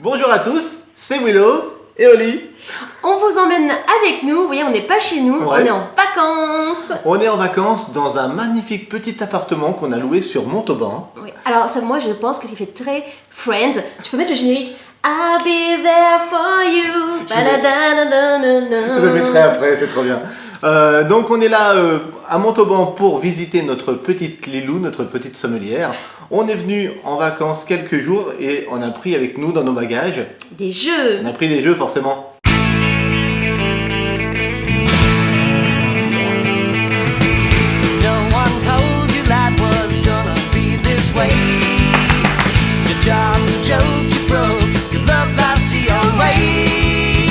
Bonjour à tous, c'est Willow et Oli. On vous emmène avec nous, vous voyez on n'est pas chez nous, Ouais. on est en vacances. On est en vacances dans un magnifique petit appartement qu'on a loué sur Montauban. Oui. Alors ça, moi je pense que ça fait très Friends. Tu peux mettre le générique I'll be there for you. Je le mettrai après, c'est trop bien. Donc on est là à Montauban pour visiter notre petite Lilou, notre petite sommelière. On est venu en vacances quelques jours et on a pris avec nous dans nos bagages, Des jeux. on a pris des jeux forcément. No one told you life was gonna be this way. Your job's a joke, you broke, your love life's the old way.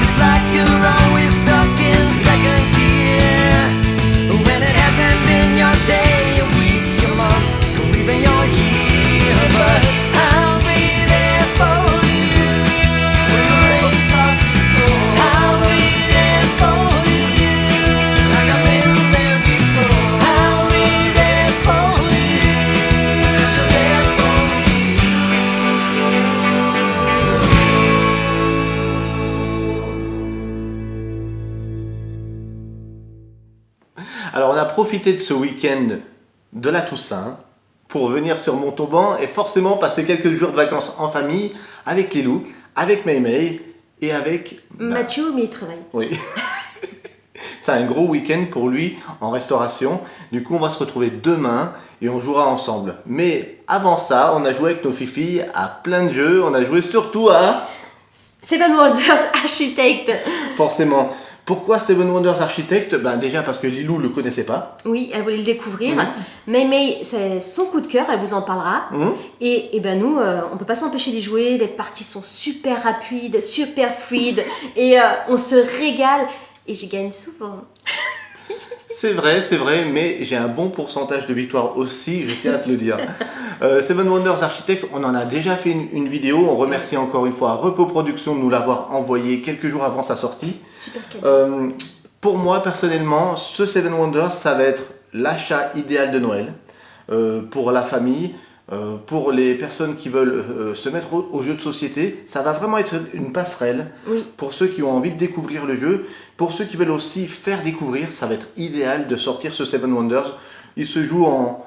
It's like you're always stuck in second gear when it hasn't been your day, your week, your month, or even your year. But I'll be there for you when the rain starts to pour. I'll be there for you like I've been there before. I'll be there for you, 'cause you're there for me too. Alors on a profité de ce week-end de la Toussaint pour venir sur Montauban et forcément passer quelques jours de vacances en famille avec Lilou, avec Maymay et avec... Mathieu, mais il travaille. Oui. C'est un gros week-end pour lui en restauration. Du coup, on va se retrouver demain et on jouera ensemble. Mais avant ça, on a joué avec nos filles à plein de jeux. On a joué surtout à... Seven Wonders Architect. Forcément. Pourquoi Seven Wonders Architect? Ben déjà parce que Lilou le connaissait pas. Oui, elle voulait le découvrir. Mhm. Maymay, c'est son coup de cœur, elle vous en parlera. Mhm. Et ben nous, on peut pas s'empêcher d'y jouer. Les parties sont super rapides, super fluides. Et on se régale. Et je gagne souvent. C'est vrai, mais j'ai un bon pourcentage de victoire aussi, je tiens à te le dire. Seven Wonders Architect, on en a déjà fait une vidéo. On remercie encore une fois Repos Productions de nous l'avoir envoyé quelques jours avant sa sortie. Super cadeau. Pour moi, personnellement, ce Seven Wonders, ça va être l'achat idéal de Noël pour la famille, pour les personnes qui veulent se mettre au jeu de société. Ça va vraiment être une passerelle Oui. pour ceux qui ont envie de découvrir le jeu. Pour ceux qui veulent aussi faire découvrir, ça va être idéal de sortir ce Seven Wonders. Il se joue en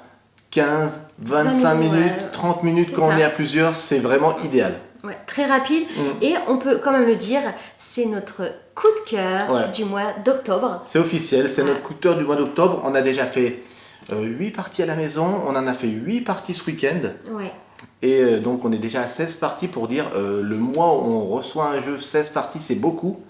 15, 25 minutes, ouais. 30 minutes C'est quand on ça. est à plusieurs. C'est vraiment idéal. Ouais, très rapide. Mm. Et on peut quand même le dire, c'est notre coup de cœur Ouais. du mois d'octobre. C'est officiel, c'est Ouais. notre coup de cœur du mois d'octobre. On a déjà fait 8 parties à la maison, on en a fait 8 parties ce week-end. Ouais. Et donc on est déjà à 16 parties pour dire le mois où on reçoit un jeu, 16 parties, c'est beaucoup.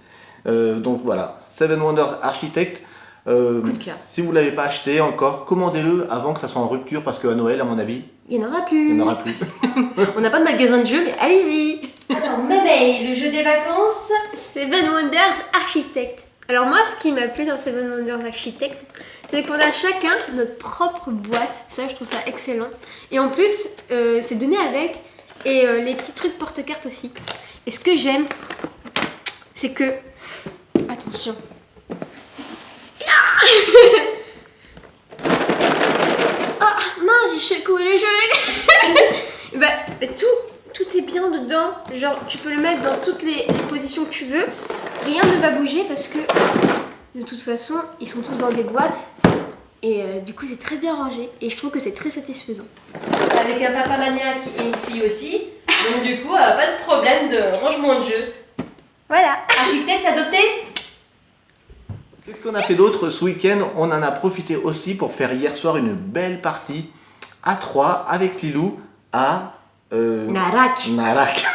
Donc voilà, Seven Wonders Architect. de cœur. Si vous ne l'avez pas acheté encore, commandez-le avant que ça soit en rupture parce qu'à Noël, à mon avis, Il n'y en aura plus. il n'y en aura plus. On n'a pas de magasin de jeux, mais allez-y. Alors, Maymay, le jeu des vacances. Seven Wonders Architect. Alors moi, ce qui m'a plu dans Seven Wonders Architect, c'est qu'on a chacun notre propre boîte. Ça, je trouve ça excellent. Et en plus, c'est donné avec et les petits trucs porte-cartes aussi. Et ce que j'aime, c'est que... Attention. Ah, mince, j'ai secoué le jeu. Tout est bien dedans. Genre, tu peux le mettre dans toutes les positions que tu veux. Rien ne va bouger parce que, de toute façon, ils sont tous dans des boîtes. Et du coup, c'est très bien rangé. Et je trouve que c'est très satisfaisant. Avec un papa maniaque et une fille aussi. Donc, du coup, pas de problème de rangement de jeu. Voilà. Architecte adopté. Qu'est-ce qu'on a fait d'autre ce week-end? On en a profité aussi pour faire hier soir une belle partie à 3 avec Lilou à Narak. Narak.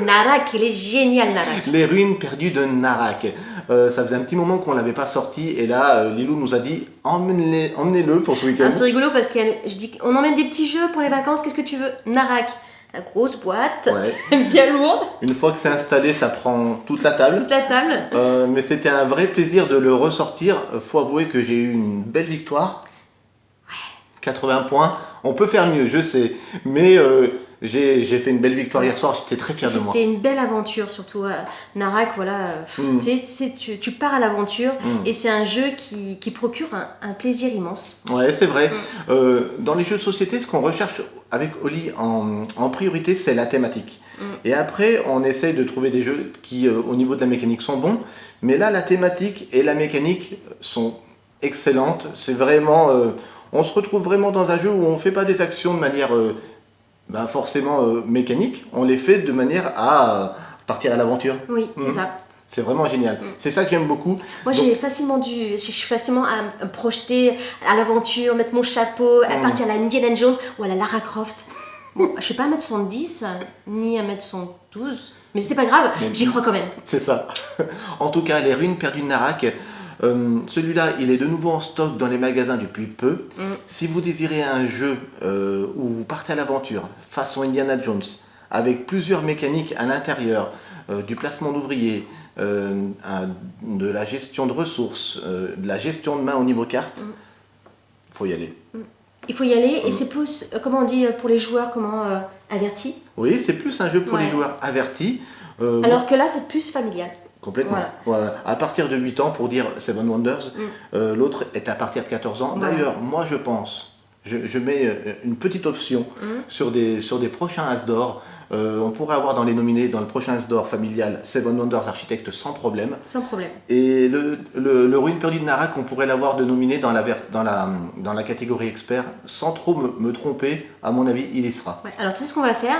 Narak, il est génial, Narak. Les ruines perdues de Narak. Ça faisait un petit moment qu'on ne l'avait pas sorti et là Lilou nous a dit emmenez-le pour ce week-end. Ah, c'est rigolo parce qu'on emmène des petits jeux pour les vacances. Qu'est-ce que tu veux? Narak. La grosse boîte, Ouais. bien lourde, Une fois que c'est installé, ça prend toute la table. toute la table. Mais c'était un vrai plaisir de le ressortir. Faut avouer que j'ai eu une belle victoire. 80 points. On peut faire mieux, je sais. Mais j'ai fait une belle victoire hier soir. J'étais très fier de moi. C'était une belle aventure, surtout Narak. Voilà, tu pars à l'aventure et c'est un jeu qui procure un plaisir immense. Ouais, c'est vrai. Dans les jeux de société, ce qu'on recherche avec Oli, en priorité, c'est la thématique. Et après, on essaye de trouver des jeux qui, au niveau de la mécanique, sont bons. Mais là, la thématique et la mécanique sont excellentes. C'est vraiment... on se retrouve vraiment dans un jeu où on ne fait pas des actions de manière forcément mécanique. On les fait de manière à partir à l'aventure. Oui, c'est ça. C'est vraiment génial. C'est ça que j'aime beaucoup. Moi, je suis facilement à me projeter à l'aventure, mettre mon chapeau, à partir à la Indiana Jones ou à la Lara Croft. Bon, je ne suis pas 1m70 ni 1m72, mais c'est pas grave, j'y crois quand même. C'est ça. En tout cas, les ruines perdues de Narak, celui-là, il est de nouveau en stock dans les magasins depuis peu. Si vous désirez un jeu où vous partez à l'aventure, façon Indiana Jones, avec plusieurs mécaniques à l'intérieur, du placement d'ouvriers, de la gestion de ressources, de la gestion de main au niveau carte, faut y aller. Il faut y aller et c'est plus, comment on dit pour les joueurs, avertis. Oui, c'est plus un jeu pour les joueurs avertis. Alors que là, c'est plus familial. Complètement. Voilà. À partir de 8 ans, pour dire Seven Wonders, l'autre est à partir de 14 ans. D'ailleurs, moi je pense, je mets une petite option sur des prochains As d'or. On pourrait avoir dans les nominés, dans le prochain As d'or familial, Seven Wonders Architect sans problème. Sans problème. Et le Ruine perdue de Narak, on pourrait l'avoir de nominé dans la catégorie expert, sans trop me tromper. À mon avis, il y sera. Ouais, alors, tu sais ce qu'on va faire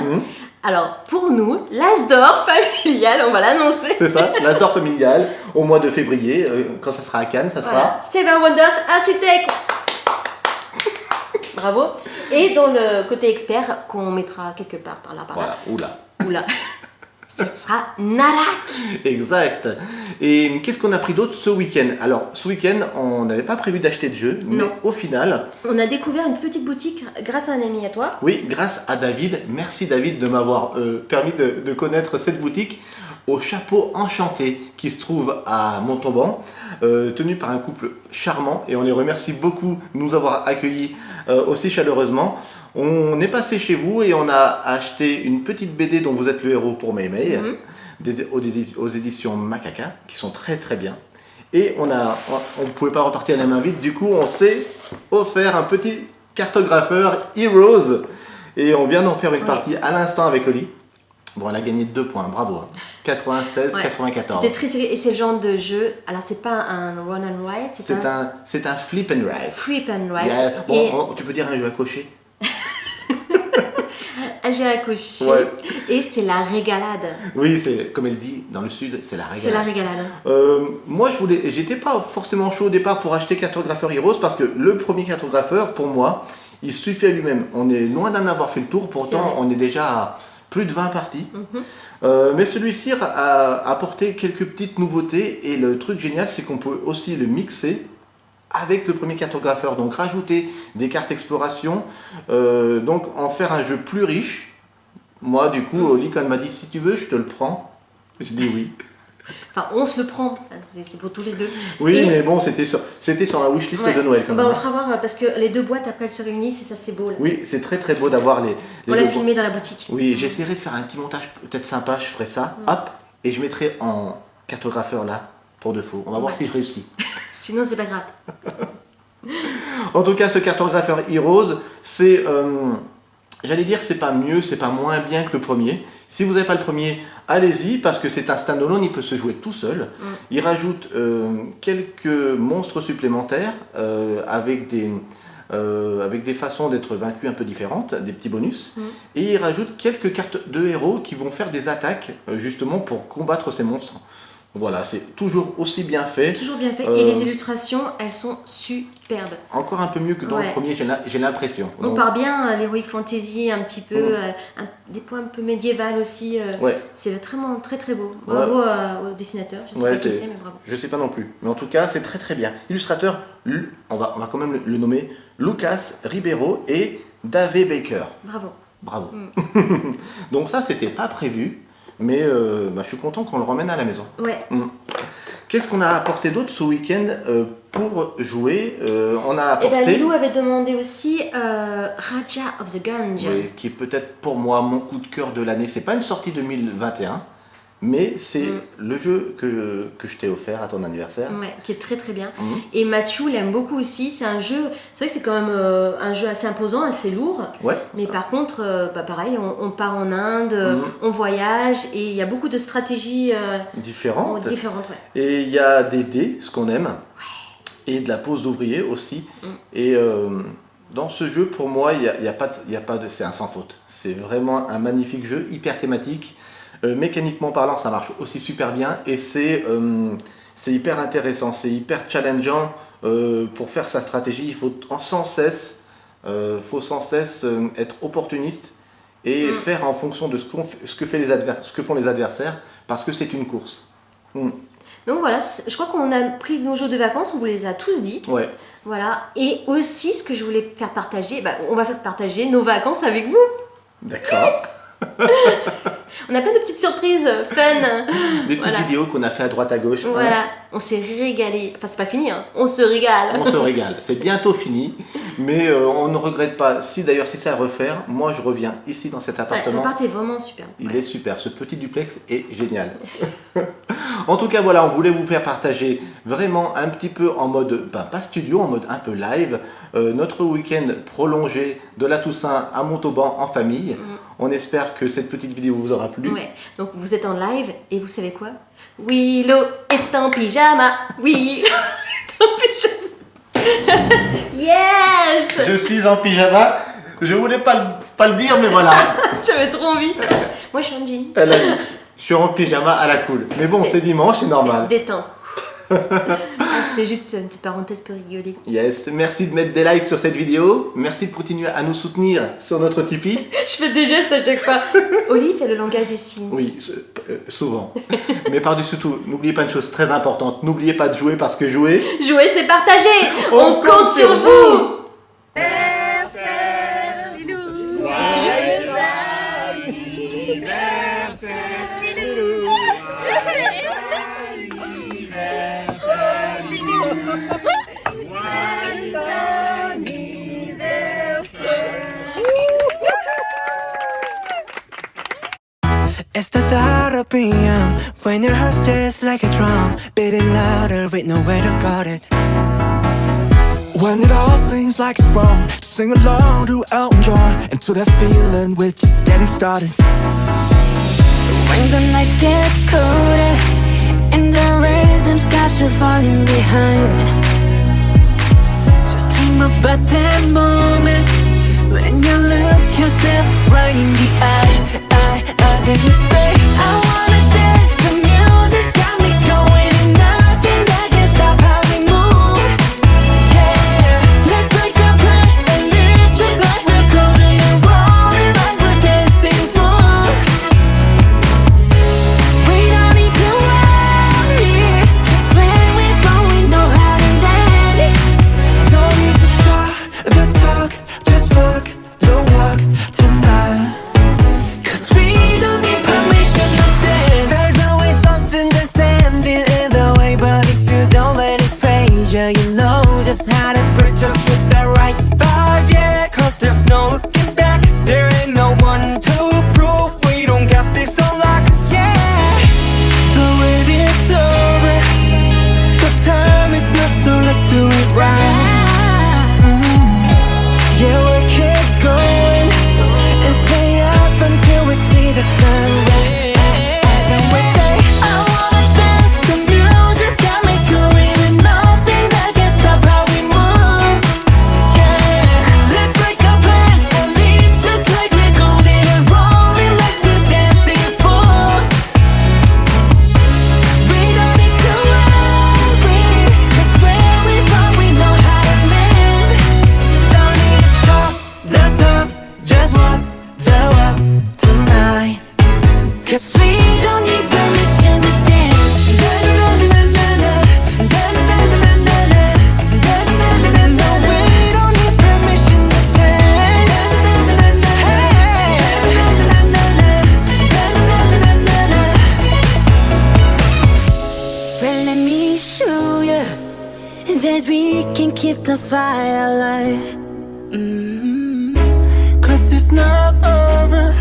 Alors, pour nous, l'As d'or familial, on va l'annoncer. C'est ça, l'As d'or familial, au mois de février, quand ça sera à Cannes, ça sera... Seven Wonders Architect. Bravo. Et dans le côté expert, qu'on mettra quelque part par là. Voilà, Oula. Ce sera Narak. Exact. Et qu'est-ce qu'on a pris d'autre ce week-end? Alors, ce week-end, on n'avait pas prévu d'acheter de jeux, mais au final... On a découvert une petite boutique grâce à un ami à toi. Oui, grâce à David. Merci David de m'avoir permis de connaître cette boutique au Chapeau Enchanté qui se trouve à Montauban, tenu par un couple charmant, et on les remercie beaucoup de nous avoir accueillis aussi chaleureusement. On est passé chez vous et on a acheté une petite BD dont vous êtes le héros pour Meimei, aux éditions Macaca, qui sont très très bien. Et on ne pouvait pas repartir les mains vides, du coup on s'est offert un petit cartographeur Heroes, et on vient d'en faire une partie à l'instant avec Oli. Bon, elle a gagné 2 points, bravo. 96-94. C'était très sérieux et c'est le genre de jeu. Alors, c'est pas un run and ride, c'est un flip and ride. Flip and ride. Bon, tu peux dire un jeu à cocher. Un jeu à cocher. Et c'est la régalade. Oui, c'est comme elle dit dans le sud, c'est la régalade. C'est la régalade. Moi, j'étais pas forcément chaud au départ pour acheter Cartographeur Heroes parce que le premier cartographeur, pour moi, il suffit à lui-même. On est loin d'en avoir fait le tour, pourtant on est déjà à plus de 20 parties. Mais celui-ci a apporté quelques petites nouveautés et le truc génial, c'est qu'on peut aussi le mixer avec le premier cartographeur, donc rajouter des cartes exploration, donc en faire un jeu plus riche. Moi, du coup, Oli, quand elle m'a dit si tu veux, je te le prends. Je dis oui. Enfin, on se le prend, c'est pour tous les deux. Oui, mais bon, c'était sur la wishlist de Noël quand même. On le fera voir parce que les 2 boîtes après elles se réunissent et ça c'est beau. Là. Oui, c'est très très beau d'avoir les on l'a filmé dans la boutique. Oui, j'essaierai de faire un petit montage peut-être sympa, je ferai ça, hop, et je mettrai en cartographeur là, pour de faux. On va voir si je réussis. Sinon c'est pas grave. En tout cas, ce cartographeur Heroes, c'est... j'allais dire c'est pas mieux, c'est pas moins bien que le premier. Si vous n'avez pas le premier, allez-y, parce que c'est un standalone, il peut se jouer tout seul. Il rajoute quelques monstres supplémentaires avec des façons d'être vaincu un peu différentes, des petits bonus. Et il rajoute quelques cartes de héros qui vont faire des attaques justement pour combattre ces monstres. Voilà, c'est toujours aussi bien fait. Toujours bien fait. Et les illustrations, elles sont superbes. Encore un peu mieux que dans le premier, j'ai l'impression. On part bien l'heroic fantasy, un petit peu, des points un peu médiéval aussi. C'est vraiment très très beau. Bravo au dessinateur. Je sais pas qui c'est, mais bravo. Je sais pas non plus. Mais en tout cas, c'est très très bien. Illustrateur, on va quand même le nommer, Lucas Ribeiro et Dave Baker. Bravo. Donc ça, c'était pas prévu. Mais je suis content qu'on le ramène à la maison. Qu'est-ce qu'on a apporté d'autre ce week-end pour jouer? On a apporté... Lilou avait demandé aussi Raja of the Gungeon. Oui, qui est peut-être pour moi mon coup de cœur de l'année. C'est pas une sortie 2021, mais c'est le jeu que je t'ai offert à ton anniversaire. Ouais, qui est très très bien. Et Mathieu l'aime beaucoup aussi. C'est un jeu, c'est vrai que c'est quand même un jeu assez imposant, assez lourd. Ouais. Mais par contre, pareil, on part en Inde, on voyage et il y a beaucoup de stratégies Différentes. ouais. Et il y a des dés, ce qu'on aime. Et de la pose d'ouvrier aussi. Et dans ce jeu, pour moi, il y a pas de, c'est un sans faute. C'est vraiment un magnifique jeu, hyper thématique. Mécaniquement parlant, ça marche aussi super bien. Et c'est hyper intéressant, c'est hyper challengeant. Pour faire sa stratégie, il faut sans cesse être opportuniste et faire en fonction de ce que font les adversaires, parce que c'est une course. Donc voilà, je crois qu'on a pris nos jours de vacances, on vous les a tous dit. Ouais. Voilà. Et aussi, ce que je voulais faire partager, on va faire partager nos vacances avec vous. D'accord. On a plein de petites surprises fun. Des petites vidéos qu'on a fait à droite à gauche. Voilà, on s'est régalé. Enfin, c'est pas fini, hein. On se régale. On se régale. C'est bientôt fini, mais on ne regrette pas. Si c'est à refaire, moi je reviens ici dans cet appartement. L'appart est vraiment super. Il est super. Ce petit duplex est génial. En tout cas, voilà, on voulait vous faire partager vraiment un petit peu en mode, pas studio, en mode un peu live, notre week-end prolongé de la Toussaint à Montauban en famille. On espère que cette petite vidéo vous aura plu. Ouais. Donc vous êtes en live et vous savez quoi? Willow est en pyjama. Willow est en pyjama. Yes! Je suis en pyjama. Je voulais pas le dire, mais voilà. J'avais trop envie. Moi je suis en jean. Elle a dit, je suis en pyjama à la cool. Mais bon, c'est dimanche, c'est normal. C'est détente. C'était juste une petite parenthèse pour rigoler. Yes, merci de mettre des likes sur cette vidéo. Merci de continuer à nous soutenir sur notre Tipeee. Je fais des gestes à chaque fois. Oli fait le langage des signes. Oui, souvent. Mais par-dessus tout, n'oubliez pas une chose très importante. N'oubliez pas de jouer parce que jouer... Jouer, c'est partager. On compte sur vous. It's the thought of being young, when your heart just like a drum, beating louder with nowhere to guard it. When it all seems like it's wrong, sing along to Elton John, and to that feeling we're just getting started. When the nights get colder, and the rhythm's got you falling behind, just dream about that moment, when you look yourself right in the eye. Then you say, I wanna dance, the music's got me going, and nothing that can stop how we move. Yeah, let's make a place and live just like we're golden and rolling like we're dancing fools. We don't need to worry, 'cause when we fall we know how to land. Don't need to talk the talk, just walk the walk tonight. You know just how to break, just with the right vibe, yeah. 'Cause there's no looking back, there ain't no one to prove we don't got this on lock, yeah. The wait is over, the time is not, so let's do it right. Yeah, we'll keep going and stay up until we see the sunrise. And we say, I wanna dance, the music's got me going, and nothing that can stop how we move. Yeah, let's break our plans and leave just like we're golden and rolling like we're dancing fools. We don't need to worry, 'cause where we from we know how to land. Don't need to talk the talk, just walk the walk tonight. 'Cause we don't need permission to dance. No, we don't need permission to dance. Well, let me show you that we can keep the fire alive. 'Cause it's not over